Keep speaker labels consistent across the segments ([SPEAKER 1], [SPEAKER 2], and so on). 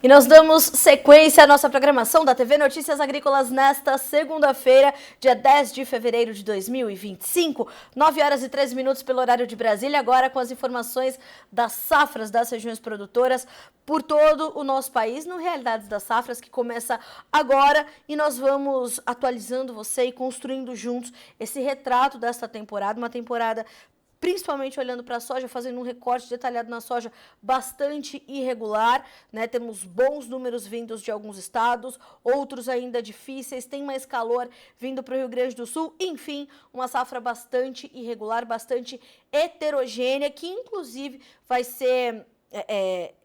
[SPEAKER 1] E nós damos sequência à nossa programação da TV Notícias Agrícolas nesta segunda-feira, dia 10 de fevereiro de 2025, 9 horas e 13 minutos pelo horário de Brasília, agora com as informações das safras das regiões produtoras por todo o nosso país, no Realidades das Safras, que começa agora, e nós vamos atualizando você e construindo juntos esse retrato desta temporada, uma temporada principalmente olhando para a soja, fazendo um recorte detalhado na soja bastante irregular, né? Temos bons números vindos de alguns estados, outros ainda difíceis, tem mais calor vindo para o Rio Grande do Sul, enfim, uma safra bastante irregular, bastante heterogênea, que inclusive vai ser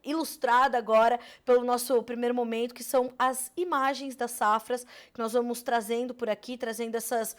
[SPEAKER 1] ilustrada agora pelo nosso primeiro momento, que são as imagens das safras, que nós vamos trazendo por aqui, trazendo essas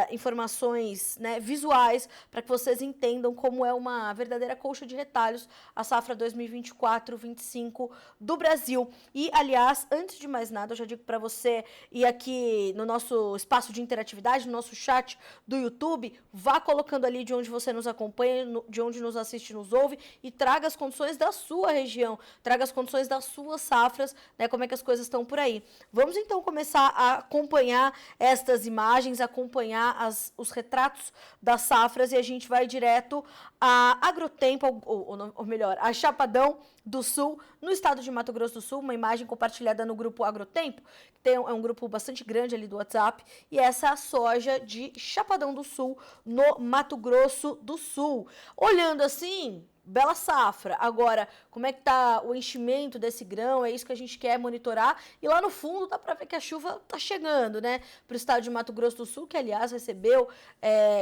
[SPEAKER 1] informações, né, visuais, para que vocês entendam como é uma verdadeira colcha de retalhos a safra 2024-25 do Brasil. E, aliás, antes de mais nada, eu já digo para você ir aqui no nosso espaço de interatividade, no nosso chat do YouTube, vá colocando ali de onde você nos acompanha, de onde nos assiste, nos ouve, e traga as condições da sua região, traga as condições das suas safras, né, como é que as coisas estão por aí. Vamos então começar a acompanhar estas imagens, acompanhar os retratos das safras, e a gente vai direto a Agrotempo, ou melhor, a Chapadão do Sul, no estado de Mato Grosso do Sul, uma imagem compartilhada no grupo Agrotempo, que é um grupo bastante grande ali do WhatsApp, e essa é a soja de Chapadão do Sul, no Mato Grosso do Sul. Olhando assim, bela safra. Agora, como é que tá o enchimento desse grão? É isso que a gente quer monitorar. E lá no fundo dá para ver que a chuva tá chegando, né? Para o estado de Mato Grosso do Sul, que aliás recebeu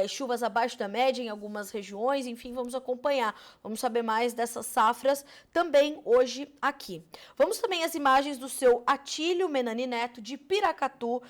[SPEAKER 1] chuvas abaixo da média em algumas regiões. Enfim, vamos acompanhar. Vamos saber mais dessas safras também hoje aqui. Vamos também às imagens do seu Atílio Menani Neto de Piacatu,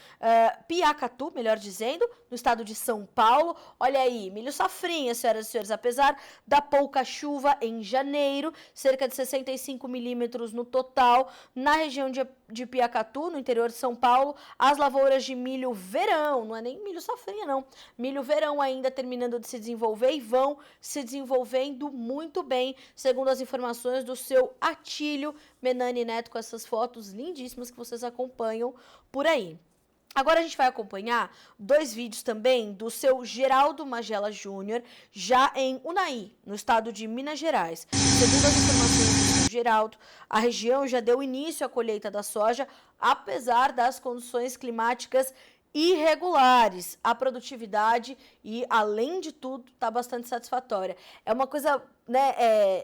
[SPEAKER 1] melhor dizendo, no estado de São Paulo. Olha aí, milho safrinha, senhoras e senhores, apesar da pouca chuva em janeiro, cerca de 65 milímetros no total, na região de Piacatu, no interior de São Paulo, as lavouras de milho verão, não é nem milho safrinha não, milho verão ainda terminando de se desenvolver e vão se desenvolvendo muito bem, segundo as informações do seu Atílio Menani Neto, com essas fotos lindíssimas que vocês acompanham por aí. Agora a gente vai acompanhar dois vídeos também do seu Geraldo Magela Júnior, já em Unai, no estado de Minas Gerais. Segundo as informações do seu Geraldo, a região já deu início à colheita da soja, apesar das condições climáticas irregulares. A produtividade e, além de tudo, está bastante satisfatória. É uma coisa, né,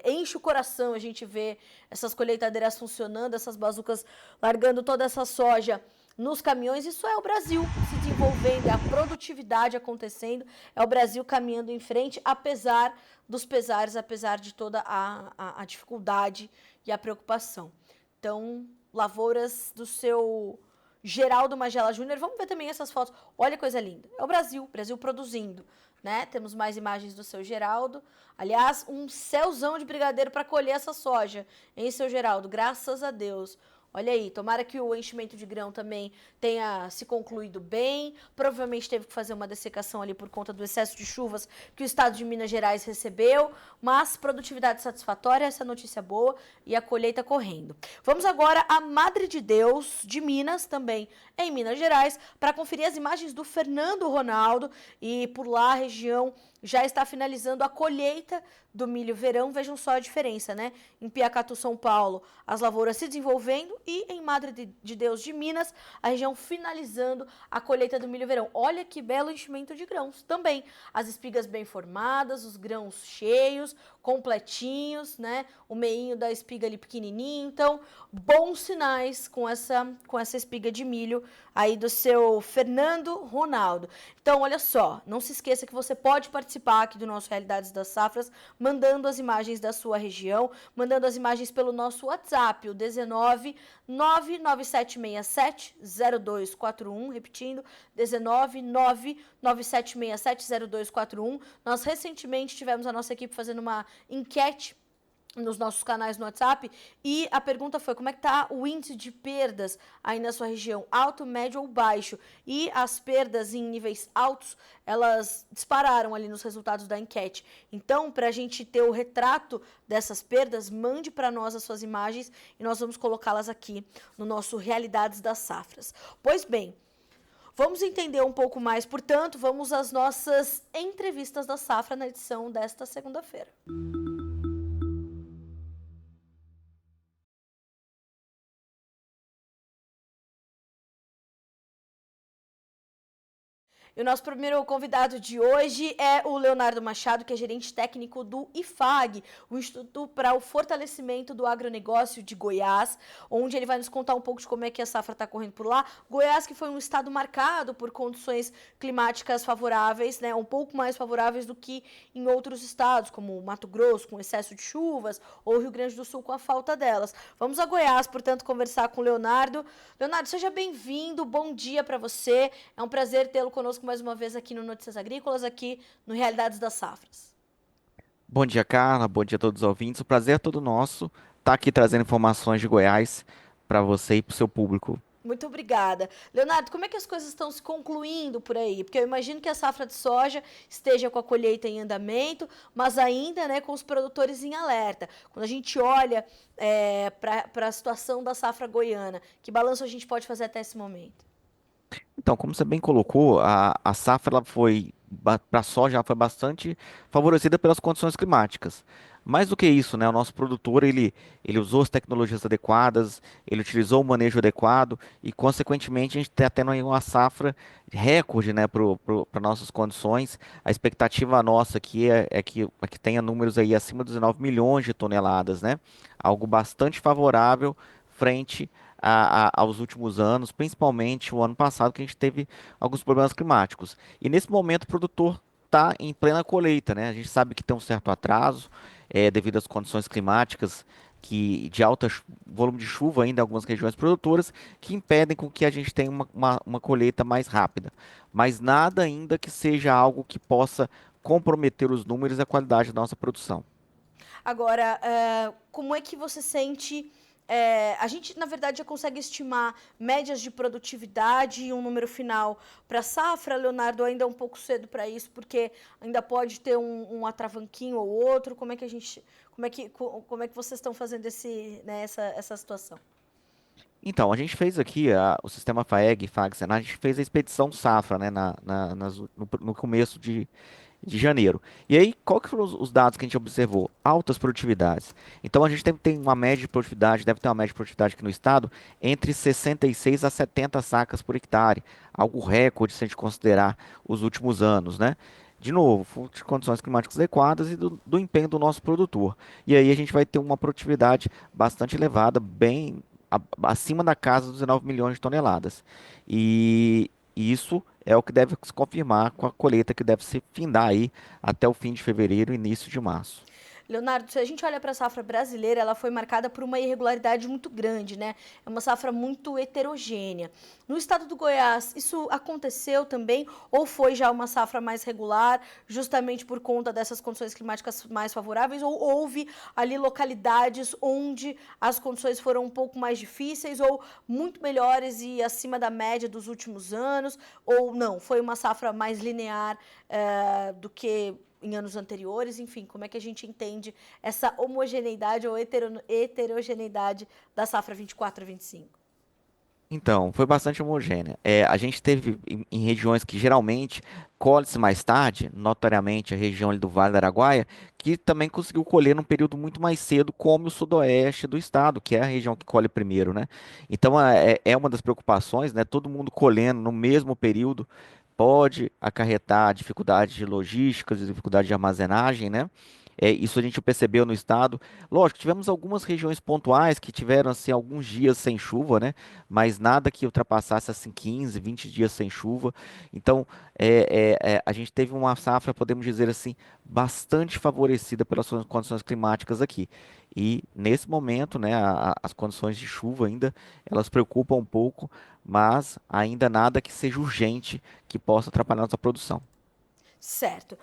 [SPEAKER 1] enche o coração a gente ver essas colheitadeiras funcionando, essas bazucas largando toda essa soja nos caminhões. Isso é o Brasil se desenvolvendo, é a produtividade acontecendo, é o Brasil caminhando em frente, apesar dos pesares, apesar de toda a dificuldade e a preocupação. Então, lavouras do seu Geraldo Magela Júnior, vamos ver também essas fotos. Olha que coisa linda, é o Brasil produzindo, né? Temos mais imagens do seu Geraldo. Aliás, um céuzão de brigadeiro para colher essa soja, hein, seu Geraldo? Graças a Deus. Olha aí, tomara que o enchimento de grão também tenha se concluído bem. Provavelmente teve que fazer uma dessecação ali por conta do excesso de chuvas que o estado de Minas Gerais recebeu, mas produtividade satisfatória, essa notícia boa, e a colheita correndo. Vamos agora a Madre de Deus de Minas, também em Minas Gerais, para conferir as imagens do Fernando Ronaldo, e por lá a região já está finalizando a colheita do milho verão. Vejam só a diferença, né? Em Piacatu, São Paulo, as lavouras se desenvolvendo, e em Madre de Deus de Minas, a região finalizando a colheita do milho verão. Olha que belo enchimento de grãos também. As espigas bem formadas, os grãos cheios, completinhos, né? O meinho da espiga ali pequenininho. Então, bons sinais com essa espiga de milho aí do seu Fernando Ronaldo. Então, olha só, não se esqueça que você pode participar aqui do nosso Realidades das Safras, mandando as imagens da sua região, mandando as imagens pelo nosso WhatsApp, o 19 99767 0241, repetindo, 19 99767 0241. Nós recentemente tivemos a nossa equipe fazendo uma enquete nos nossos canais no WhatsApp, e a pergunta foi como é que está o índice de perdas aí na sua região, alto, médio ou baixo? E as perdas em níveis altos, elas dispararam ali nos resultados da enquete. Então, para a gente ter o retrato dessas perdas, mande para nós as suas imagens e nós vamos colocá-las aqui no nosso Realidades das Safras. Pois bem, vamos entender um pouco mais, portanto, vamos às nossas entrevistas da safra na edição desta segunda-feira. E o nosso primeiro convidado de hoje é o Leonardo Machado, que é gerente técnico do IFAG, o Instituto para o Fortalecimento do Agronegócio de Goiás, onde ele vai nos contar um pouco de como é que a safra está correndo por lá. Goiás, que foi um estado marcado por condições climáticas favoráveis, né, um pouco mais favoráveis do que em outros estados, como Mato Grosso, com excesso de chuvas, ou Rio Grande do Sul, com a falta delas. Vamos a Goiás, portanto, conversar com o Leonardo. Leonardo, seja bem-vindo, bom dia para você. É um prazer tê-lo conosco mais uma vez aqui no Notícias Agrícolas, aqui no Realidades das Safras.
[SPEAKER 2] Bom dia, Carla. Bom dia a todos os ouvintes. O prazer é todo nosso estar aqui trazendo informações de Goiás para você e para o seu público.
[SPEAKER 1] Muito obrigada. Leonardo, como é que as coisas estão se concluindo por aí? Porque eu imagino que a safra de soja esteja com a colheita em andamento, mas ainda, né, com os produtores em alerta. Quando a gente olha para a situação da safra goiana, que balanço a gente pode fazer até esse momento?
[SPEAKER 2] Então, como você bem colocou, a safra ela foi para a soja ela foi bastante favorecida pelas condições climáticas. Mais do que isso, né, o nosso produtor ele usou as tecnologias adequadas, ele utilizou o manejo adequado e, consequentemente, a gente está tendo aí uma safra recorde, né, para nossas condições. A expectativa nossa aqui é que tenha números aí acima dos 19 milhões de toneladas, né? Algo bastante favorável frente aos últimos anos, principalmente o ano passado, que a gente teve alguns problemas climáticos. E nesse momento o produtor está em plena colheita, né? A gente sabe que tem um certo atraso devido às condições climáticas de volume de chuva ainda em algumas regiões produtoras que impedem com que a gente tenha uma colheita mais rápida. Mas nada ainda que seja algo que possa comprometer os números e a qualidade da nossa produção.
[SPEAKER 1] Agora, como é que você sente? A gente, na verdade, já consegue estimar médias de produtividade e um número final para a safra, Leonardo, ainda é um pouco cedo para isso, porque ainda pode ter um atravanquinho ou outro. Como é que vocês estão fazendo essa situação?
[SPEAKER 2] Então, a gente fez aqui o sistema FAEG, FAG-Senar, a gente fez a expedição safra, né, no começo de janeiro. E aí, qual que foram os dados que a gente observou? Altas produtividades. Então, a gente tem uma média de produtividade, deve ter uma média de produtividade aqui no estado, entre 66 a 70 sacas por hectare. Algo recorde se a gente considerar os últimos anos, né? De novo, fruto de condições climáticas adequadas e do empenho do nosso produtor. E aí a gente vai ter uma produtividade bastante elevada, bem acima da casa dos 19 milhões de toneladas. E isso é o que deve se confirmar com a colheita que deve se findar aí até o fim de fevereiro, início de março.
[SPEAKER 1] Leonardo, se a gente olha para a safra brasileira, ela foi marcada por uma irregularidade muito grande, né? É uma safra muito heterogênea. No estado do Goiás, isso aconteceu também ou foi já uma safra mais regular, justamente por conta dessas condições climáticas mais favoráveis, ou houve ali localidades onde as condições foram um pouco mais difíceis ou muito melhores e acima da média dos últimos anos, ou não, foi uma safra mais linear do que em anos anteriores, enfim, como é que a gente entende essa homogeneidade ou heterogeneidade da safra 24 a 25?
[SPEAKER 2] Então, foi bastante homogênea. A gente teve em regiões que geralmente colhe-se mais tarde, notoriamente a região ali do Vale do Araguaia, que também conseguiu colher num período muito mais cedo, como o sudoeste do estado, que é a região que colhe primeiro, né? Então, é uma das preocupações, né? Todo mundo colhendo no mesmo período pode acarretar dificuldades de logística, dificuldade de armazenagem, né? Isso a gente percebeu no estado. Lógico, tivemos algumas regiões pontuais que tiveram assim alguns dias sem chuva, né? Mas nada que ultrapassasse assim 15, 20 dias sem chuva. Então, a gente teve uma safra, podemos dizer assim, bastante favorecida pelas suas condições climáticas aqui. E nesse momento, né, as condições de chuva ainda elas preocupam um pouco, mas ainda nada que seja urgente que possa atrapalhar nossa produção.
[SPEAKER 1] Certo.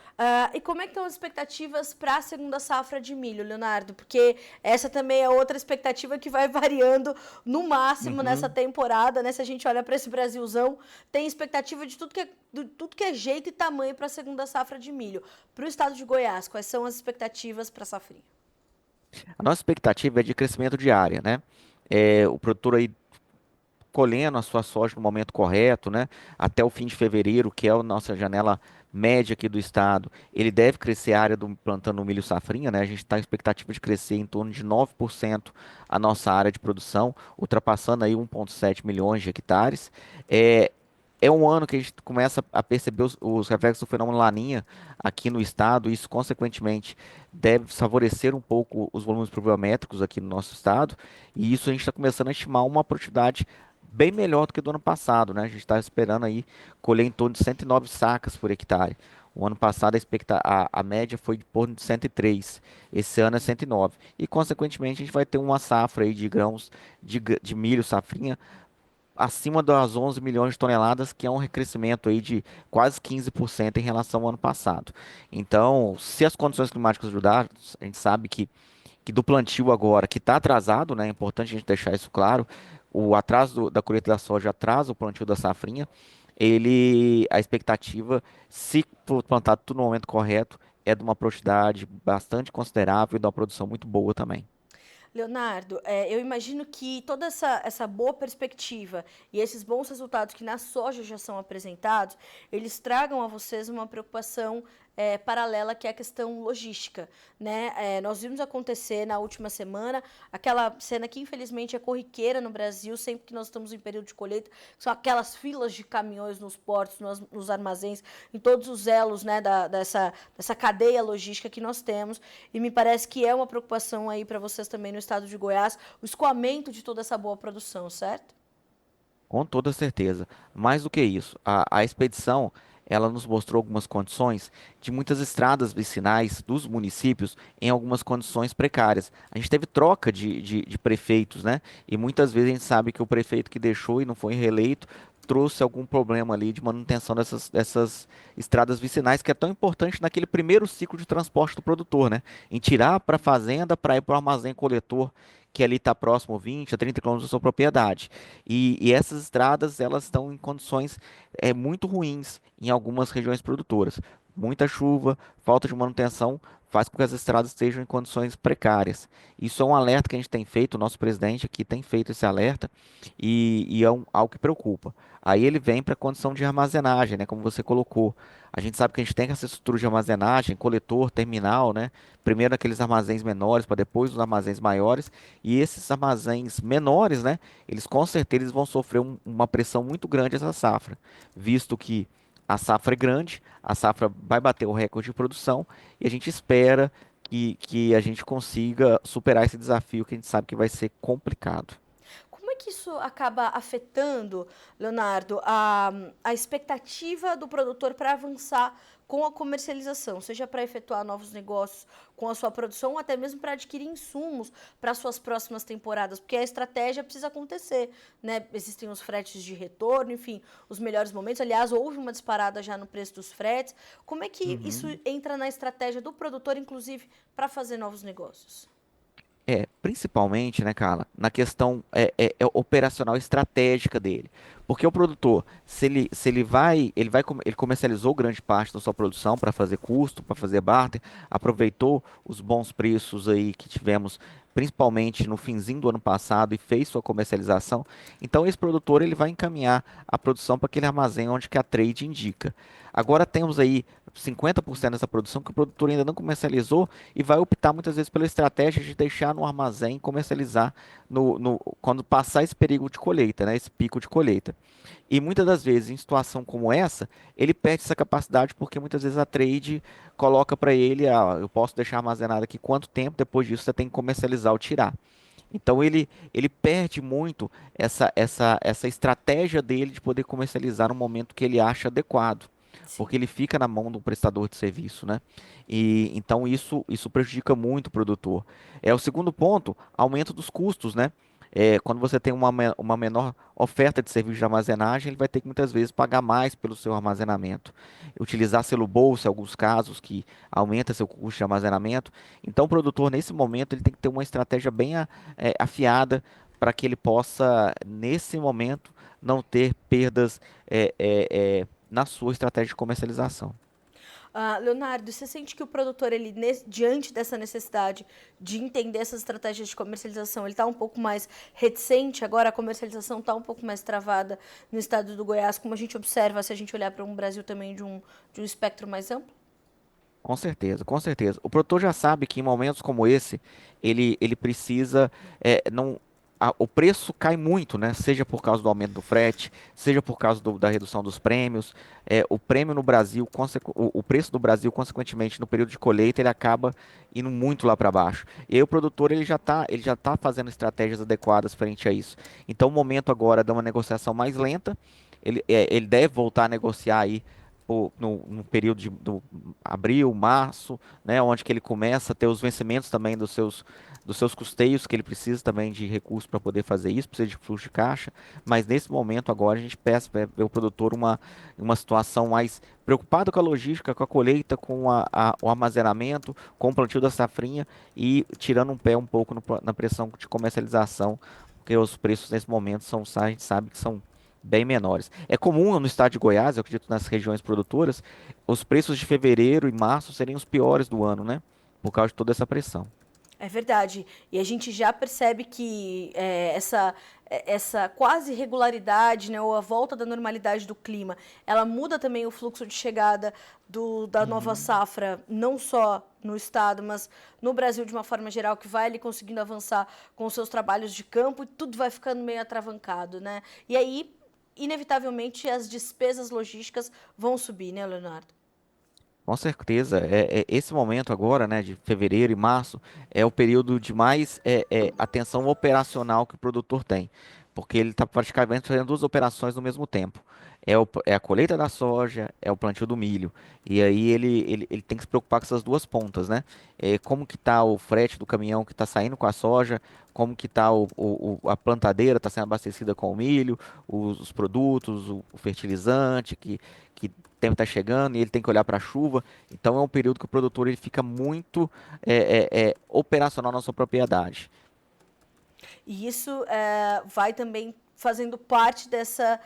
[SPEAKER 1] E como é que estão as expectativas para a segunda safra de milho, Leonardo? Porque essa também é outra expectativa que vai variando no máximo nessa
[SPEAKER 2] Uhum.
[SPEAKER 1] temporada, né? Se a gente olha para esse Brasilzão, tem expectativa de tudo que é jeito e tamanho para a segunda safra de milho. Para o estado de Goiás, quais são as expectativas para a safrinha?
[SPEAKER 2] A nossa expectativa é de crescimento de área, né? O produtor aí colhendo a sua soja no momento correto, né? Até o fim de fevereiro, que é a nossa janela média aqui do estado, ele deve crescer a área do plantando milho safrinha, né? A gente está com expectativa de crescer em torno de 9% a nossa área de produção, ultrapassando aí 1,7 milhões de hectares. É, é um ano que a gente começa a perceber os reflexos do fenômeno Laninha aqui no estado, e isso, consequentemente, deve favorecer um pouco os volumes pluviométricos aqui no nosso estado, e isso a gente está começando a estimar uma produtividade bem melhor do que do ano passado, né? A gente está esperando aí colher em torno de 109 sacas por hectare. O ano passado a média foi de torno de 103. Esse ano é 109. E, consequentemente, a gente vai ter uma safra aí de grãos de milho safrinha acima das 11 milhões de toneladas, que é um crescimento aí de quase 15% em relação ao ano passado. Então, se as condições climáticas ajudarem, a gente sabe que do plantio agora, que está atrasado, né? É importante a gente deixar isso claro. O atraso da colheita da soja atrasa o plantio da safrinha. A expectativa, se for plantado tudo no momento correto, é de uma produtividade bastante considerável e de uma produção muito boa também.
[SPEAKER 1] Leonardo, eu imagino que toda essa boa perspectiva e esses bons resultados que na soja já são apresentados, eles tragam a vocês uma preocupação paralela, que é a questão logística, né? Nós vimos acontecer na última semana aquela cena que infelizmente é corriqueira no Brasil, sempre que nós estamos em período de colheita, que são aquelas filas de caminhões nos portos, nos armazéns, em todos os elos, né, dessa cadeia logística que nós temos, e me parece que é uma preocupação aí para vocês também no estado de Goiás, o escoamento de toda essa boa produção, certo?
[SPEAKER 2] Com toda certeza. Mais do que isso, a expedição, ela nos mostrou algumas condições de muitas estradas vicinais dos municípios em algumas condições precárias. A gente teve troca de prefeitos, né? E muitas vezes a gente sabe que o prefeito que deixou e não foi reeleito trouxe algum problema ali de manutenção dessas estradas vicinais, que é tão importante naquele primeiro ciclo de transporte do produtor, né? Em tirar para a fazenda para ir para o armazém coletor, que ali está próximo 20 a 30 quilômetros da sua propriedade. E essas estradas, elas estão em condições muito ruins em algumas regiões produtoras. Muita chuva, falta de manutenção faz com que as estradas estejam em condições precárias. Isso é um alerta que a gente tem feito, o nosso presidente aqui tem feito esse alerta, e é algo que preocupa. Aí ele vem para a condição de armazenagem, né, como você colocou. A gente sabe que a gente tem essa estrutura de armazenagem, coletor, terminal, né? Primeiro aqueles armazéns menores, para depois os armazéns maiores. E esses armazéns menores, né? Eles com certeza eles vão sofrer uma pressão muito grande essa safra, visto que a safra é grande, a safra vai bater o recorde de produção e a gente espera que a gente consiga superar esse desafio que a gente sabe que vai ser complicado.
[SPEAKER 1] Como é que isso acaba afetando, Leonardo, a expectativa do produtor para avançar com a comercialização, seja para efetuar novos negócios com a sua produção, ou até mesmo para adquirir insumos para suas próximas temporadas? Porque a estratégia precisa acontecer, né? Existem os fretes de retorno, enfim, os melhores momentos. Aliás, houve uma disparada já no preço dos fretes. Como é que isso
[SPEAKER 2] Uhum.
[SPEAKER 1] entra na estratégia do produtor, inclusive, para fazer novos negócios?
[SPEAKER 2] Principalmente, né, Carla, na questão operacional estratégica dele. Porque o produtor, ele comercializou grande parte da sua produção para fazer custo, para fazer barter, aproveitou os bons preços aí que tivemos, principalmente no finzinho do ano passado, e fez sua comercialização. Então esse produtor ele vai encaminhar a produção para aquele armazém onde que a trade indica. Agora temos aí 50% dessa produção que o produtor ainda não comercializou e vai optar muitas vezes pela estratégia de deixar no armazém e comercializar quando passar esse perigo de colheita, né, esse pico de colheita. E muitas das vezes, em situação como essa, ele perde essa capacidade porque muitas vezes a trade coloca para ele, eu posso deixar armazenado aqui quanto tempo, depois disso você tem que comercializar ou tirar. Então ele perde muito essa estratégia dele de poder comercializar no momento que ele acha adequado,
[SPEAKER 1] Sim.
[SPEAKER 2] porque ele fica na mão do prestador de serviço, né? E então isso prejudica muito o produtor. O segundo ponto, aumento dos custos, né? Quando você tem uma menor oferta de serviço de armazenagem, ele vai ter que muitas vezes pagar mais pelo seu armazenamento. Utilizar selo bolsa, em alguns casos, que aumenta seu custo de armazenamento. Então, o produtor, nesse momento, ele tem que ter uma estratégia bem afiada para que ele possa, nesse momento, não ter perdas na sua estratégia de comercialização.
[SPEAKER 1] Leonardo, você sente que o produtor, diante dessa necessidade de entender essas estratégias de comercialização, ele está um pouco mais reticente agora, a comercialização está um pouco mais travada no estado do Goiás, como a gente observa se a gente olhar para um Brasil também de um espectro mais amplo?
[SPEAKER 2] Com certeza, com certeza. O produtor já sabe que em momentos como esse, ele precisa, não, o preço cai muito, né? Seja por causa do aumento do frete, seja por causa da redução dos prêmios. O prêmio no Brasil, o preço do Brasil, consequentemente, no período de colheita, ele acaba indo muito lá para baixo. E aí o produtor, ele já tá fazendo estratégias adequadas frente a isso. Então, o momento agora de uma negociação mais lenta, ele deve voltar a negociar aí no período do abril, março, né, onde que ele começa a ter os vencimentos também dos seus custeios, que ele precisa também de recursos para poder fazer isso, precisa de fluxo de caixa, mas nesse momento agora a gente peça para o produtor uma situação mais preocupado com a logística, com a colheita, com o armazenamento, com o plantio da safrinha e tirando um pé um pouco na pressão de comercialização, porque os preços nesse momento a gente sabe que são bem menores. É comum no estado de Goiás, eu acredito nas regiões produtoras, os preços de fevereiro e março serem os piores do ano, né? Por causa de toda essa pressão.
[SPEAKER 1] É verdade. E a gente já percebe que essa quase regularidade, né, ou a volta da normalidade do clima, ela muda também o fluxo de chegada da nova
[SPEAKER 2] Uhum.
[SPEAKER 1] safra, não só no estado, mas no Brasil de uma forma geral, que vai ali conseguindo avançar com os seus trabalhos de campo e tudo vai ficando meio atravancado, né? E aí, inevitavelmente, as despesas logísticas vão subir, né, Leonardo?
[SPEAKER 2] Com certeza, esse momento agora, né, de fevereiro e março, é o período de mais atenção operacional que o produtor tem, porque ele está praticamente fazendo duas operações no mesmo tempo. É a colheita da soja, é o plantio do milho, e aí ele tem que se preocupar com essas duas pontas, né? Como que está o frete do caminhão que está saindo com a soja, como que está a plantadeira está sendo abastecida com o milho, os produtos, o fertilizante que tempo está chegando e ele tem que olhar para a chuva. Então é um período que o produtor ele fica muito operacional na sua propriedade.
[SPEAKER 1] E isso vai também fazendo parte dessa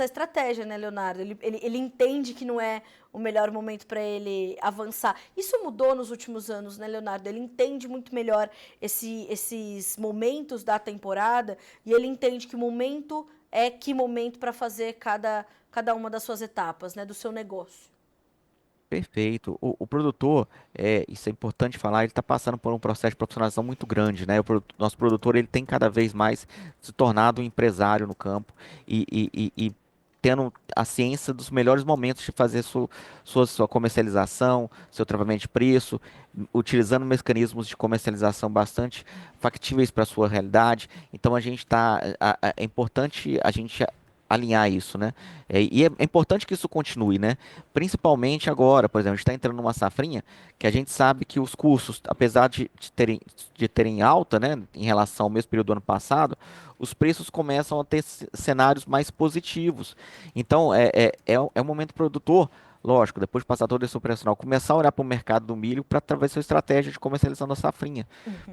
[SPEAKER 1] estratégia, né, Leonardo? Ele entende que não é o melhor momento para ele avançar. Isso mudou nos últimos anos, né, Leonardo? Ele entende muito melhor esses momentos da temporada e ele entende que momento é que momento para fazer cada uma das suas etapas, né, do seu negócio.
[SPEAKER 2] Perfeito. O produtor, isso é importante falar, ele está passando por um processo de profissionalização muito grande, né? Nosso produtor ele tem cada vez mais se tornado um empresário no campo e tendo a ciência dos melhores momentos de fazer sua comercialização, seu travamento de preço, utilizando mecanismos de comercialização bastante factíveis para a sua realidade. Então é importante a gente alinhar isso, né? E é importante que isso continue, né? Principalmente agora, por exemplo, a gente está entrando numa safrinha que a gente sabe que os custos, apesar de terem alta, né, em relação ao mesmo período do ano passado, os preços começam a ter cenários mais positivos. Então, é um momento produtor, lógico, depois de passar todo esse operacional, começar a olhar para o mercado do milho para através da sua estratégia de comercialização da safrinha.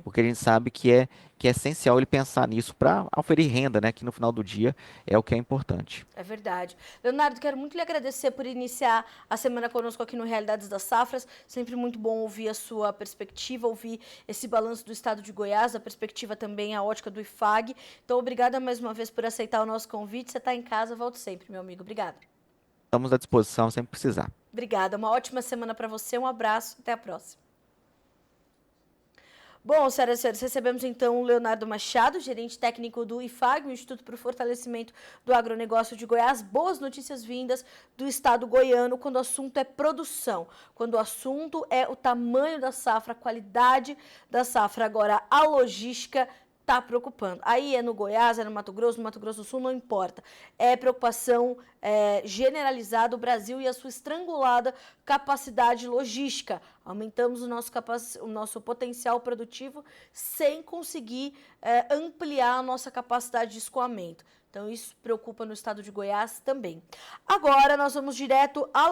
[SPEAKER 2] Porque a gente sabe que é essencial ele pensar nisso para oferir renda, né, que no final do dia é o que é importante.
[SPEAKER 1] É verdade. Leonardo, quero muito lhe agradecer por iniciar a semana conosco aqui no Realidades das Safras. Sempre muito bom ouvir a sua perspectiva, ouvir esse balanço do estado de Goiás, a perspectiva também, a ótica do IFAG. Então, obrigada mais uma vez por aceitar o nosso convite. Você está em casa, volte sempre, meu amigo. Obrigada.
[SPEAKER 2] Estamos à disposição sempre precisar.
[SPEAKER 1] Obrigada. Uma ótima semana para você. Um abraço. Até a próxima. Bom, senhoras e senhores, recebemos então o Leonardo Machado, gerente técnico do IFAG, o Instituto para o Fortalecimento do Agronegócio de Goiás. Boas notícias vindas do estado goiano quando o assunto é produção, quando o assunto é o tamanho da safra, a qualidade da safra. Agora, a logística está preocupando. Aí é no Goiás, é no Mato Grosso do Sul, não importa. É preocupação generalizada, o Brasil e a sua estrangulada capacidade logística. Aumentamos o nosso potencial produtivo sem conseguir ampliar a nossa capacidade de escoamento. Então, isso preocupa no estado de Goiás também. Agora, nós vamos direto à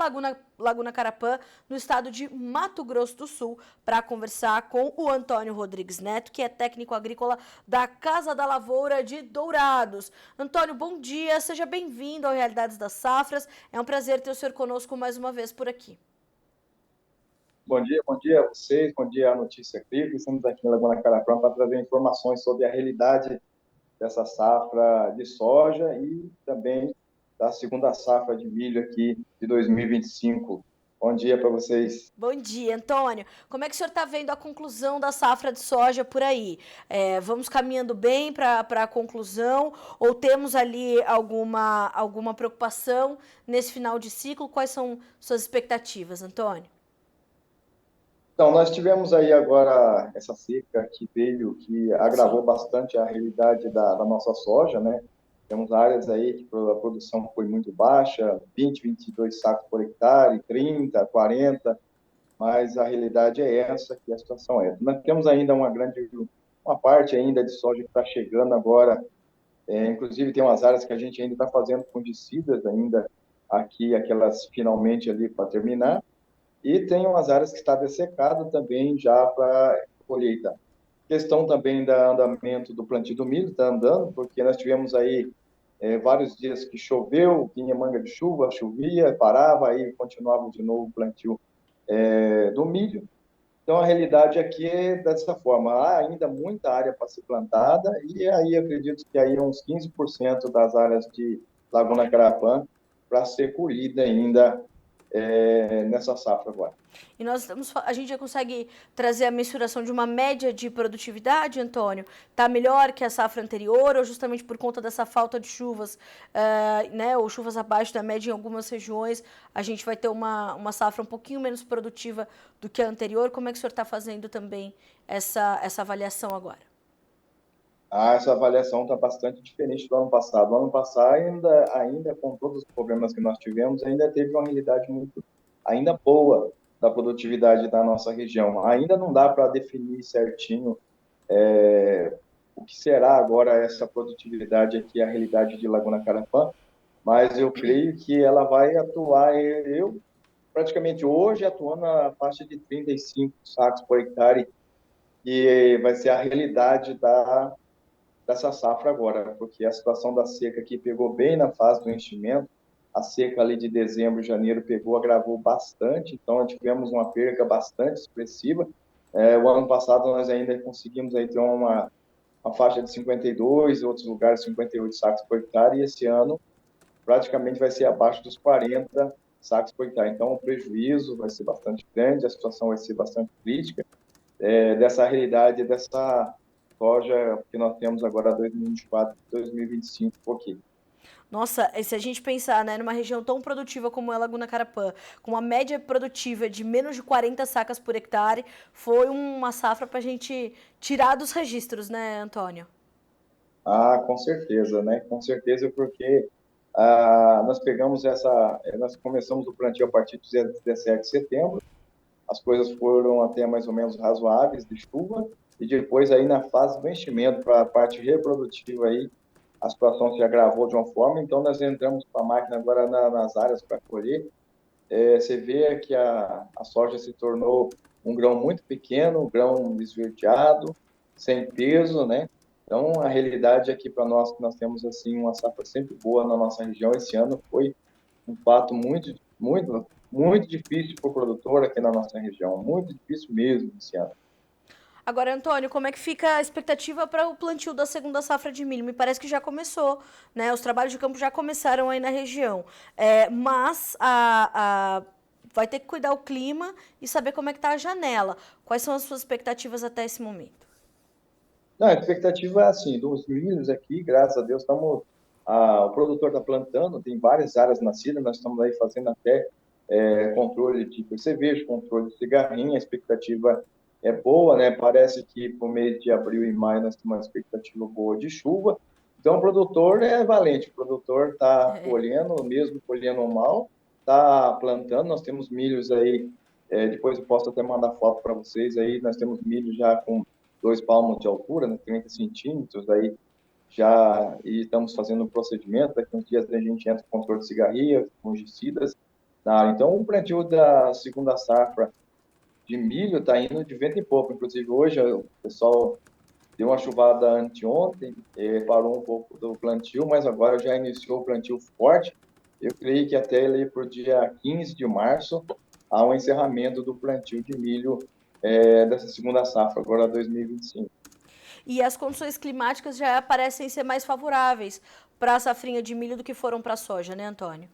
[SPEAKER 1] Laguna Carapã, no estado de Mato Grosso do Sul, para conversar com o Antônio Rodrigues Neto, que é técnico agrícola da Casa da Lavoura de Dourados. Antônio, bom dia, seja bem-vindo ao Realidades das Safras. É um prazer ter o senhor conosco mais uma vez por aqui.
[SPEAKER 3] Bom dia a vocês, bom dia à Notícia Agrícola. Estamos aqui em Laguna Carapã para trazer informações sobre a realidade dessa safra de soja e também da segunda safra de milho aqui de 2025. Bom dia para vocês.
[SPEAKER 1] Bom dia, Antônio. Como é que o senhor está vendo a conclusão da safra de soja por aí? Vamos caminhando bem para a conclusão ou temos ali alguma preocupação nesse final de ciclo? Quais são suas expectativas, Antônio?
[SPEAKER 3] Então, nós tivemos aí agora essa seca que veio, que agravou
[SPEAKER 1] Sim.
[SPEAKER 3] bastante a realidade da nossa soja, né? Temos áreas aí que a produção foi muito baixa, 20, 22 sacos por hectare, 30, 40, mas a realidade é essa, que a situação é. Nós temos ainda uma parte ainda de soja que está chegando agora, inclusive tem umas áreas que a gente ainda está fazendo fungicidas ainda aqui, aquelas finalmente ali para terminar, e tem umas áreas que está dessecado também já para colheita. Questão também do andamento do plantio do milho, está andando, porque nós tivemos aí vários dias que choveu, vinha manga de chuva, chovia, parava, aí continuava de novo o plantio do milho. Então, a realidade aqui é dessa forma. Há ainda muita área para ser plantada e aí acredito que aí uns 15% das áreas de Laguna Carapã para ser colhida ainda nessa safra agora.
[SPEAKER 1] E a gente já consegue trazer a mensuração de uma média de produtividade, Antônio? Está melhor que a safra anterior ou justamente por conta dessa falta de chuvas, né, ou chuvas abaixo da média em algumas regiões, a gente vai ter uma safra um pouquinho menos produtiva do que a anterior? Como é que o senhor está fazendo também essa avaliação agora?
[SPEAKER 3] Essa avaliação está bastante diferente do ano passado. O ano passado, ainda com todos os problemas que nós tivemos, ainda teve uma realidade muito ainda boa da produtividade da nossa região. Ainda não dá para definir certinho o que será agora essa produtividade aqui, a realidade de Laguna Carapã, mas eu creio que ela vai atuar, eu praticamente hoje atuando na faixa de 35 sacos por hectare, que vai ser a realidade dessa safra agora, porque a situação da seca aqui pegou bem na fase do enchimento, a seca ali de dezembro, janeiro pegou, agravou bastante, então tivemos uma perca bastante expressiva. O ano passado nós ainda conseguimos aí ter uma faixa de 52, em outros lugares 58 sacos por hectare, e esse ano praticamente vai ser abaixo dos 40 sacos por hectare. Então o prejuízo vai ser bastante grande, a situação vai ser bastante crítica, dessa realidade, dessa soja que nós temos agora 2024, 2025, um pouquinho.
[SPEAKER 1] Nossa, se a gente pensar, né, numa região tão produtiva como é Laguna Carapã, com uma média produtiva de menos de 40 sacas por hectare, foi uma safra para a gente tirar dos registros, né, Antônio?
[SPEAKER 3] Com certeza, né? Com certeza, porque nós começamos o plantio a partir do dia 17 de setembro, as coisas foram até mais ou menos razoáveis de chuva, e depois aí na fase do enchimento, para a parte reprodutiva aí, a situação se agravou de uma forma, então nós entramos com a máquina agora nas áreas para colher. Você vê que a soja se tornou um grão muito pequeno, um grão esverdeado, sem peso, né? Então, a realidade aqui para nós, que nós temos assim uma safra sempre boa na nossa região, esse ano foi um fato muito, muito, muito difícil para o produtor aqui na nossa região, muito difícil mesmo esse ano.
[SPEAKER 1] Agora, Antônio, como é que fica a expectativa para o plantio da segunda safra de milho? Me parece que já começou, né? Os trabalhos de campo já começaram aí na região. Mas vai ter que cuidar o clima e saber como é que está a janela. Quais são as suas expectativas até esse momento?
[SPEAKER 3] Não, a expectativa é assim, dos milhos aqui, graças a Deus, o produtor está plantando, tem várias áreas nascidas, nós estamos aí fazendo até controle de percevejo, controle de cigarrinha, a expectativa é boa, né? Parece que por mês de abril e maio nós temos uma expectativa boa de chuva. Então, o produtor é valente, o produtor está colhendo, mesmo colhendo mal, está plantando. Nós temos milhos aí, depois eu posso até mandar foto para vocês aí. Nós temos milho já com 2 palmos de altura, né, 30 centímetros, aí já e estamos fazendo o procedimento. Daqui uns dias a gente entra com controle de cigarrilha, fungicidas na área. Então, o plantio da segunda safra de milho está indo de vento em pouco. Inclusive, hoje o pessoal deu uma chuvada anteontem, parou um pouco do plantio, mas agora já iniciou o plantio forte. Eu creio que até ali por dia 15 de março há um encerramento do plantio de milho dessa segunda safra, agora 2025.
[SPEAKER 1] E as condições climáticas já parecem ser mais favoráveis para a safrinha de milho do que foram para a soja, né, Antônio?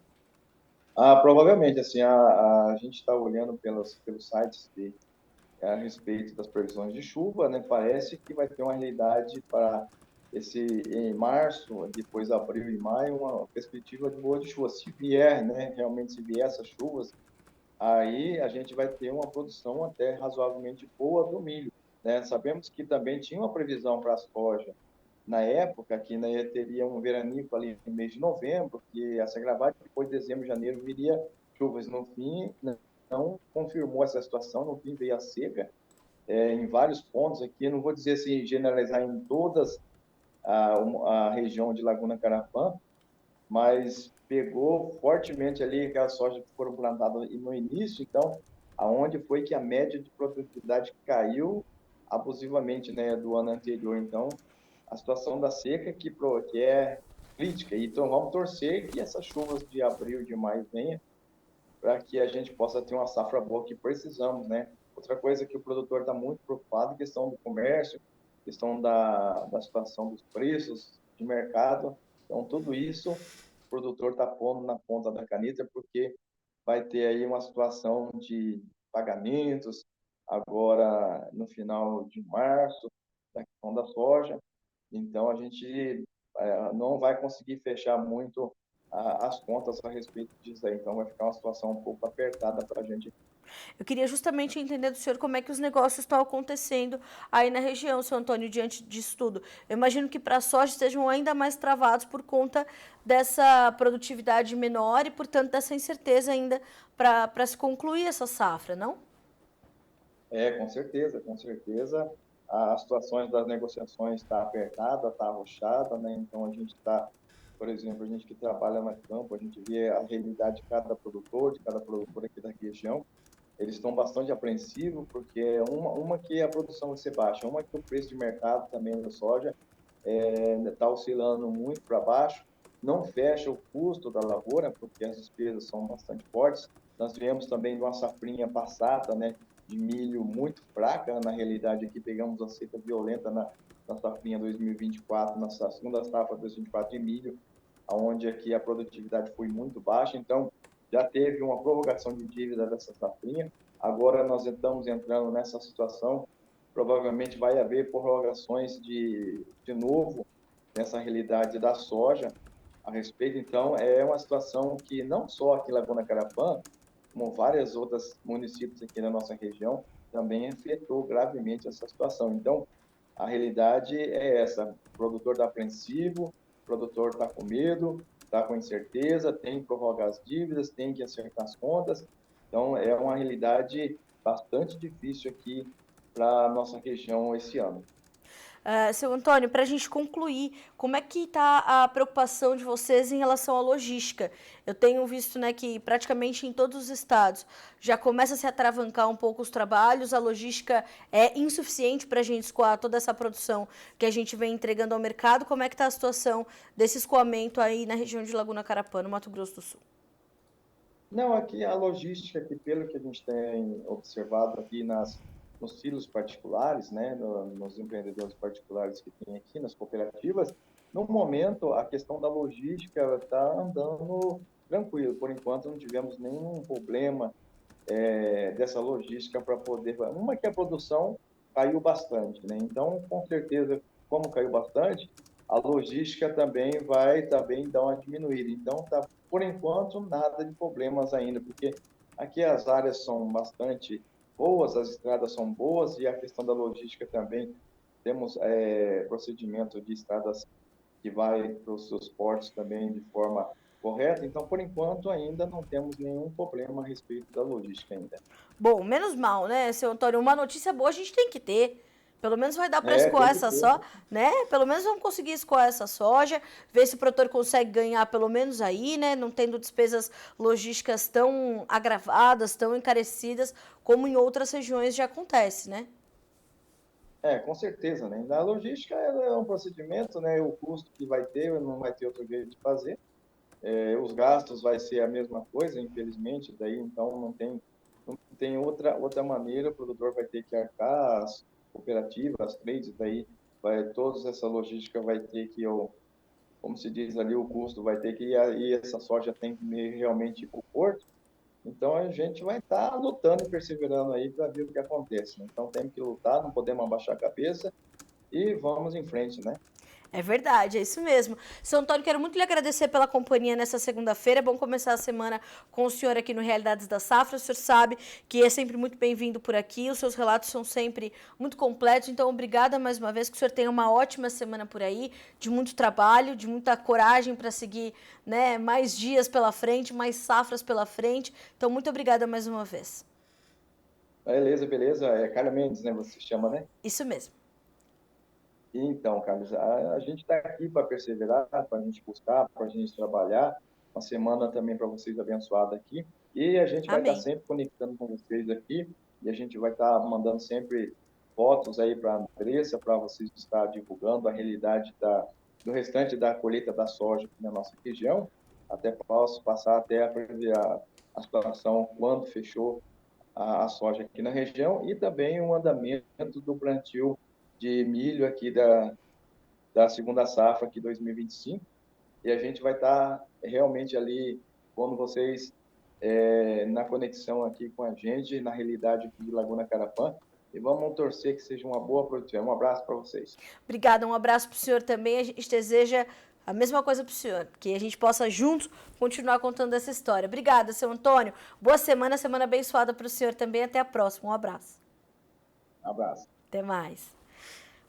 [SPEAKER 3] Provavelmente, assim, a gente está olhando pelos sites a respeito das previsões de chuva, né? Parece que vai ter uma realidade para em março, depois abril e maio, uma perspectiva de boa de chuva. Se vier, né? Realmente, se vier essas chuvas, aí a gente vai ter uma produção até razoavelmente boa do milho, né? Sabemos que também tinha uma previsão para a soja na época, que né, teria um veranico ali no mês de novembro, que a se agravar, depois de dezembro, janeiro, viria chuvas. No fim, não confirmou essa situação, no fim veio a seca, em vários pontos aqui, não vou dizer assim, generalizar em todas a região de Laguna Carapã, mas pegou fortemente ali aquelas sojas que foram plantadas no início, então, aonde foi que a média de produtividade caiu abusivamente, né, do ano anterior. Então, a situação da seca que é crítica. Então, vamos torcer que essas chuvas de abril e de maio venham para que a gente possa ter uma safra boa que precisamos, né? Outra coisa que o produtor está muito preocupado, questão do comércio, questão da situação dos preços de mercado. Então, tudo isso o produtor está pondo na ponta da caneta, porque vai ter aí uma situação de pagamentos agora no final de março, da questão da soja. Então, a gente não vai conseguir fechar muito as contas a respeito disso aí. Então, vai ficar uma situação um pouco apertada para a gente.
[SPEAKER 1] Eu queria justamente entender do senhor como é que os negócios estão acontecendo aí na região, seu Antônio, diante disso tudo. Eu imagino que para a soja estejam ainda mais travados por conta dessa produtividade menor e, portanto, dessa incerteza ainda para se concluir essa safra, não?
[SPEAKER 3] Com certeza, com certeza. As situações das negociações está apertada, está arrochada, né? Então, a gente está, por exemplo, a gente que trabalha no campo, a gente vê a realidade de cada produtor aqui da região. Eles estão bastante apreensivos, porque uma que a produção vai ser baixa, uma que o preço de mercado também da soja está oscilando muito para baixo, não fecha o custo da lavoura, porque as despesas são bastante fortes. Nós viemos também de uma safrinha passada, né, de milho muito fraca, na realidade aqui pegamos uma seca violenta na safrinha 2024, na segunda safra 2024 de milho, onde aqui a produtividade foi muito baixa, então já teve uma prorrogação de dívida dessa safrinha, agora nós estamos entrando nessa situação, provavelmente vai haver prorrogações de novo nessa realidade da soja a respeito. Então, é uma situação que não só aqui em Laguna Carapã, como vários outros municípios aqui na nossa região, também afetou gravemente essa situação. Então, a realidade é essa: o produtor está apreensivo, o produtor está com medo, está com incerteza, tem que prorrogar as dívidas, tem que acertar as contas. Então, é uma realidade bastante difícil aqui para a nossa região esse ano.
[SPEAKER 1] Seu Antônio, para a gente concluir, como é que está a preocupação de vocês em relação à logística? Eu tenho visto, né, que praticamente em todos os estados já começa a se atravancar um pouco os trabalhos, a logística é insuficiente para a gente escoar toda essa produção que a gente vem entregando ao mercado. Como é que está a situação desse escoamento aí na região de Laguna Carapã, no Mato Grosso do Sul?
[SPEAKER 3] Não, aqui a logística, que pelo que a gente tem observado aqui nos silos particulares, né, nos empreendedores particulares que tem aqui, nas cooperativas, no momento a questão da logística está andando tranquilo. Por enquanto não tivemos nenhum problema dessa logística para poder. Uma que a produção caiu bastante, né? Então, com certeza, como caiu bastante, a logística também vai também dar uma diminuída. Então, tá, por enquanto, nada de problemas ainda, porque aqui as áreas são bastante boas, as estradas são boas e a questão da logística também. Temos procedimento de estradas que vai para os seus portos também de forma correta. Então, por enquanto, ainda não temos nenhum problema a respeito da logística ainda.
[SPEAKER 1] Bom, menos mal, né, seu Antônio? Uma notícia boa a gente tem que ter. Pelo menos vai dar para
[SPEAKER 3] É,
[SPEAKER 1] escoar
[SPEAKER 3] tem que
[SPEAKER 1] essa
[SPEAKER 3] ter.
[SPEAKER 1] soja, né? Pelo menos vamos conseguir escoar essa soja, ver se o produtor consegue ganhar pelo menos aí, né? Não tendo despesas logísticas tão agravadas, tão encarecidas, como em outras regiões já acontece, né?
[SPEAKER 3] Com certeza, né? Na logística é um procedimento, né? O custo que vai ter, não vai ter outro jeito de fazer. Os gastos vai ser a mesma coisa, infelizmente, daí então não tem outra maneira, o produtor vai ter que arcar, as cooperativas, as trades, daí toda essa logística vai ter que, como se diz ali, o custo vai ter que ir, e essa soja tem que ir realmente para o porto. Então a gente vai estar lutando e perseverando aí para ver o que acontece, né? Então temos que lutar, não podemos abaixar a cabeça e vamos em frente, né?
[SPEAKER 1] É verdade, é isso mesmo. Seu Antônio, quero muito lhe agradecer pela companhia nessa segunda-feira. É bom começar a semana com o senhor aqui no Realidades da Safra. O senhor sabe que é sempre muito bem-vindo por aqui. Os seus relatos são sempre muito completos. Então, obrigada mais uma vez. Que o senhor tenha uma ótima semana por aí, de muito trabalho, de muita coragem para seguir, né, mais dias pela frente, mais safras pela frente. Então, muito obrigada mais uma vez.
[SPEAKER 3] Beleza, beleza. É Carla Mendes, né? Você chama, né?
[SPEAKER 1] Isso mesmo.
[SPEAKER 3] Então, Carlos, a gente está aqui para perseverar, para a gente buscar, para a gente trabalhar. Uma semana também para vocês abençoada aqui. E a gente vai estar
[SPEAKER 1] Amém.
[SPEAKER 3] sempre conectando com vocês aqui. E a gente vai estar mandando sempre fotos aí para a Andressa, para vocês estar divulgando a realidade do restante da colheita da soja aqui na nossa região. Até posso passar até a situação quando fechou a soja aqui na região e também o andamento do plantio de milho aqui da segunda safra aqui 2025. E a gente vai estar realmente ali, quando vocês, na conexão aqui com a gente, na realidade aqui de Laguna Carapã, e vamos torcer que seja uma boa produção. Um abraço para vocês.
[SPEAKER 1] Obrigada, um abraço para o senhor também. A gente deseja a mesma coisa para o senhor, que a gente possa juntos continuar contando essa história. Obrigada, seu Antônio. Boa semana, semana abençoada para o senhor também. Até a próxima. Um abraço.
[SPEAKER 3] Um abraço.
[SPEAKER 1] Até mais.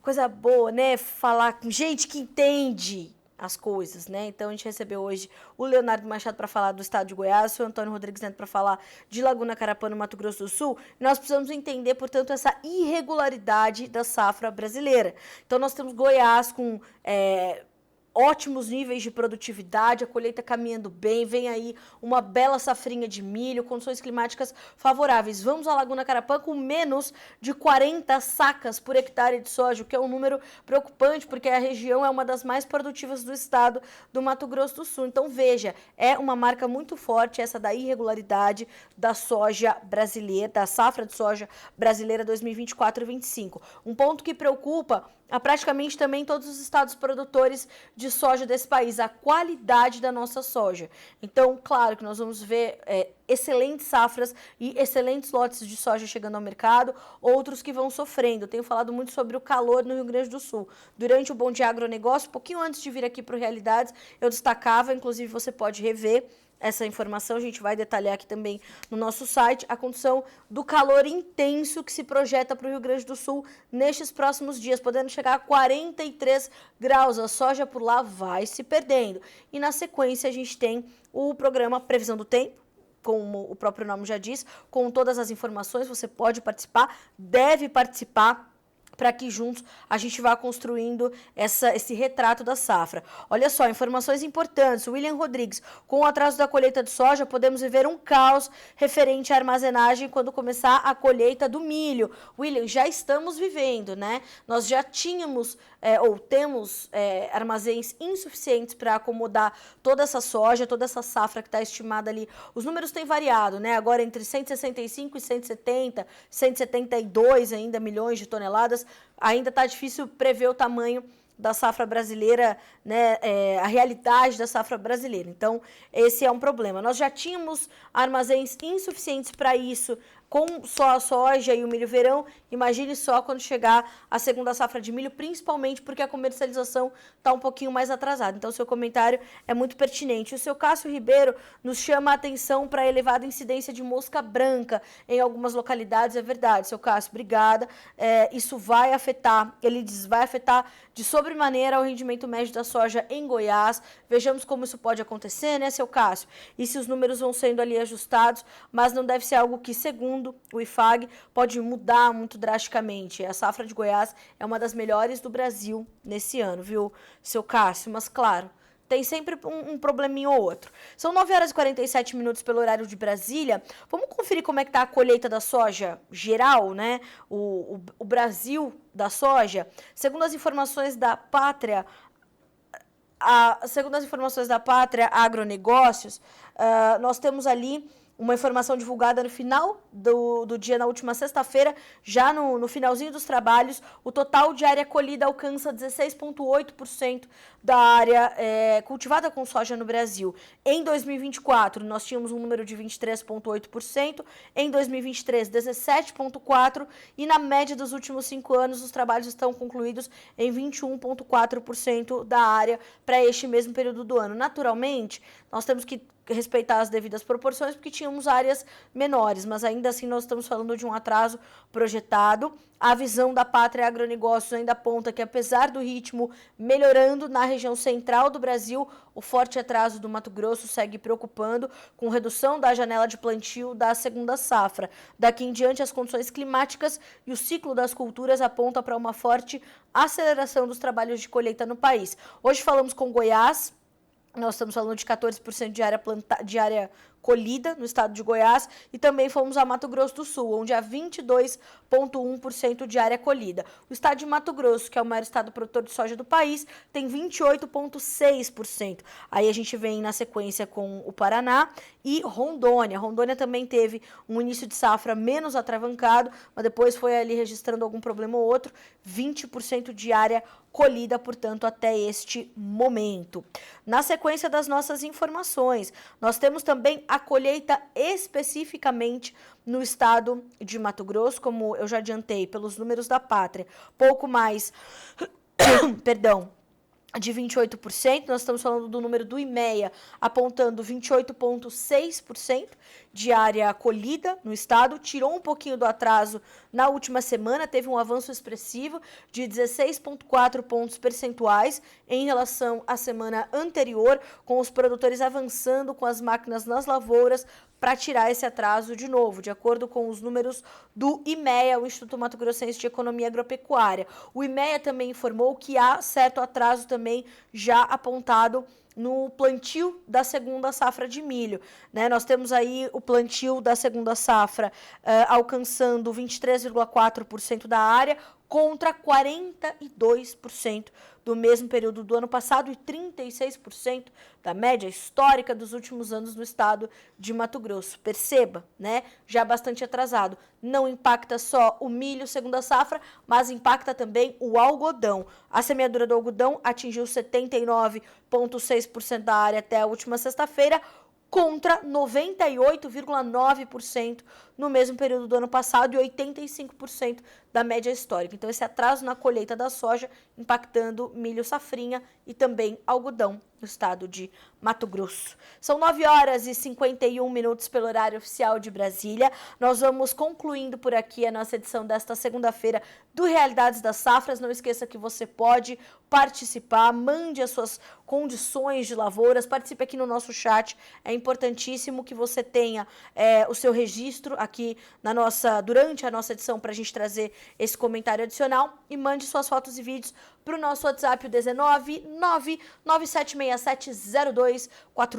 [SPEAKER 1] Coisa boa, né? Falar com gente que entende as coisas, né? Então a gente recebeu hoje o Leonardo Machado para falar do estado de Goiás, o Antônio Rodrigues Neto para falar de Laguna Carapã, no Mato Grosso do Sul. Nós precisamos entender, portanto, essa irregularidade da safra brasileira. Então nós temos Goiás com ótimos níveis de produtividade, a colheita caminhando bem, vem aí uma bela safrinha de milho, condições climáticas favoráveis. Vamos à Laguna Carapã com menos de 40 sacas por hectare de soja, o que é um número preocupante, porque a região é uma das mais produtivas do estado do Mato Grosso do Sul. Então, veja, é uma marca muito forte essa da irregularidade da soja brasileira, da safra de soja brasileira 2024-25. Um ponto que preocupa a praticamente também todos os estados produtores de soja desse país, a qualidade da nossa soja. Então, claro que nós vamos ver excelentes safras e excelentes lotes de soja chegando ao mercado, outros que vão sofrendo. Eu tenho falado muito sobre o calor no Rio Grande do Sul. Durante o Bom Dia Agronegócio, um pouquinho antes de vir aqui para o Realidades, eu destacava, inclusive você pode rever essa informação, a gente vai detalhar aqui também no nosso site, a condição do calor intenso que se projeta para o Rio Grande do Sul nestes próximos dias, podendo chegar a 43 graus. A soja por lá vai se perdendo. E na sequência a gente tem o programa Previsão do Tempo, como o próprio nome já diz, com todas as informações, você pode participar, deve participar, para que juntos a gente vá construindo esse retrato da safra. Olha só, informações importantes. William Rodrigues, com o atraso da colheita de soja, podemos viver um caos referente à armazenagem quando começar a colheita do milho. William, já estamos vivendo, né? Nós já tínhamos ou temos armazéns insuficientes para acomodar toda essa soja, toda essa safra que está estimada ali. Os números têm variado, né? Agora entre 165 e 170, 172 ainda milhões de toneladas. Ainda está difícil prever o tamanho da safra brasileira, né, a realidade da safra brasileira. Então, esse é um problema. Nós já tínhamos armazéns insuficientes para isso com só a soja e o milho verão, imagine só quando chegar a segunda safra de milho, principalmente porque a comercialização está um pouquinho mais atrasada. Então, seu comentário é muito pertinente. O seu Cássio Ribeiro nos chama a atenção para a elevada incidência de mosca branca em algumas localidades. É verdade, seu Cássio, obrigada. Isso vai afetar, ele diz, vai afetar de sobremaneira o rendimento médio da soja em Goiás. Vejamos como isso pode acontecer, né, seu Cássio? E se os números vão sendo ali ajustados, mas não deve ser algo que, segundo o IFAG, pode mudar muito drasticamente. A safra de Goiás é uma das melhores do Brasil nesse ano, viu, seu Cássio? Mas, claro, tem sempre um probleminha ou outro. São 9 horas e 47 minutos pelo horário de Brasília. Vamos conferir como é que está a colheita da soja geral, né? O Brasil da soja. Segundo as informações da Pátria, Agronegócios, nós temos ali uma informação divulgada no final do dia, na última sexta-feira, já no finalzinho dos trabalhos, o total de área colhida alcança 16,8% da área cultivada com soja no Brasil. Em 2024, nós tínhamos um número de 23,8%, em 2023, 17,4%, e na média dos últimos 5 anos, os trabalhos estão concluídos em 21,4% da área para este mesmo período do ano. Naturalmente, nós temos que respeitar as devidas proporções, porque tínhamos áreas menores, mas ainda assim nós estamos falando de um atraso projetado. A visão da Pátria Agronegócios ainda aponta que, apesar do ritmo melhorando na região central do Brasil, o forte atraso do Mato Grosso segue preocupando, com redução da janela de plantio da segunda safra. Daqui em diante, as condições climáticas e o ciclo das culturas apontam para uma forte aceleração dos trabalhos de colheita no país. Hoje falamos com Goiás. Nós estamos falando de 14% de área colhida no estado de Goiás, e também fomos a Mato Grosso do Sul, onde há 22,1% de área colhida. O estado de Mato Grosso, que é o maior estado produtor de soja do país, tem 28,6%. Aí a gente vem na sequência com o Paraná e Rondônia. Rondônia também teve um início de safra menos atravancado, mas depois foi ali registrando algum problema ou outro. 20% de área colhida, portanto, até este momento. Na sequência das nossas informações, nós temos também a colheita especificamente no estado de Mato Grosso, como eu já adiantei pelos números da Pátria, pouco mais, perdão, de 28%, nós estamos falando do número do IMEA, apontando 28,6% de área colhida no estado, tirou um pouquinho do atraso na última semana, teve um avanço expressivo de 16,4 pontos percentuais em relação à semana anterior, com os produtores avançando com as máquinas nas lavouras para tirar esse atraso de novo, de acordo com os números do IMEA, o Instituto Mato Grossense de Economia Agropecuária. O IMEA também informou que há certo atraso também já apontado no plantio da segunda safra de milho, né? Nós temos aí o plantio da segunda safra alcançando 23,4% da área, contra 42% do mesmo período do ano passado e 36% da média histórica dos últimos anos no estado de Mato Grosso. Perceba, né? Já bastante atrasado. Não impacta só o milho segunda safra, mas impacta também o algodão. A semeadura do algodão atingiu 79,6% da área até a última sexta-feira, contra 98,9% no mesmo período do ano passado e 85% da média histórica. Então, esse atraso na colheita da soja impactando milho safrinha e também algodão no estado de Mato Grosso. São 9 horas e 51 minutos pelo horário oficial de Brasília. Nós vamos concluindo por aqui a nossa edição desta segunda-feira do Realidades das Safras. Não esqueça que você pode participar, mande as suas condições de lavouras, participe aqui no nosso chat. É importantíssimo que você tenha o seu registro aqui durante a nossa edição para a gente trazer esse comentário adicional, e mande suas fotos e vídeos para o nosso WhatsApp, o 19 997670241,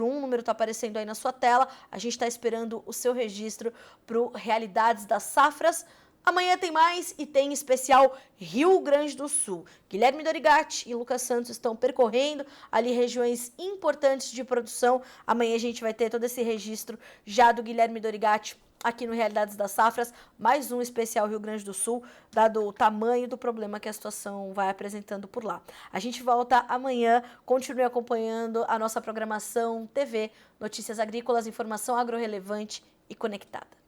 [SPEAKER 1] o número está aparecendo aí na sua tela. A gente está esperando o seu registro para o Realidades das Safras. Amanhã tem mais e tem especial Rio Grande do Sul. Guilherme Dorigatti e Lucas Santos estão percorrendo ali regiões importantes de produção. Amanhã a gente vai ter todo esse registro já do Guilherme Dorigatti aqui no Realidades das Safras, mais um especial Rio Grande do Sul, dado o tamanho do problema que a situação vai apresentando por lá. A gente volta amanhã, continue acompanhando a nossa programação TV, notícias agrícolas, informação agrorrelevante e conectada.